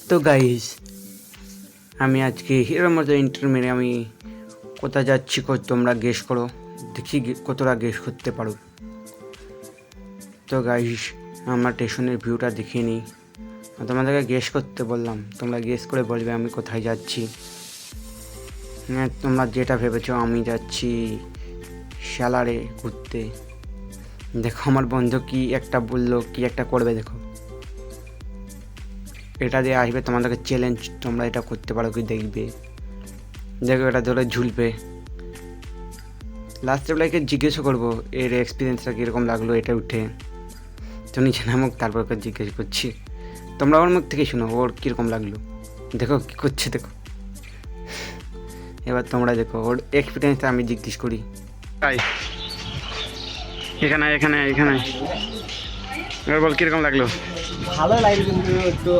তো গাইস, আমি আজকে হিরোর মতো ইন্টার মেরে আমি কোথায় যাচ্ছি তোমরা গেস করো, দেখি কতটা গেস করতে পারো। তো গাইস, আমার স্টেশনের ভিউটা দেখিয়ে নিই। তোমাদেরকে গেস করতে বললাম, তোমরা গেস করে বলবে আমি কোথায় যাচ্ছি। হ্যাঁ, তোমরা যেটা ভেবেছো আমি যাচ্ছি শ্যালারে ঘুরতে। দেখো আমার বন্ধু কি একটা বললো, কি একটা করবে, দেখো এটা দিয়ে আসবে তোমাদেরকে চ্যালেঞ্জ, তোমরা এটা করতে পারো কি দেখবে। দেখো এটা ধরে ঝুলবে। লাস্টে বেলাকে জিজ্ঞেসও করবো এর এক্সপিরিয়েন্সটা কীরকম লাগলো এটা উঠে। তো নিচে নামুক, তারপর ওকে জিজ্ঞেস করছি। তোমরা ওর মুখ থেকে শোনো ওর কীরকম লাগলো। দেখো কী করছে, দেখো। এবার তোমরা দেখো ওর এক্সপিরিয়েন্সটা আমি জিজ্ঞেস করি। তাই এখানে এখানে এখানে এবার বল কীরকম লাগলো। ভালো লাগে কিন্তু একটু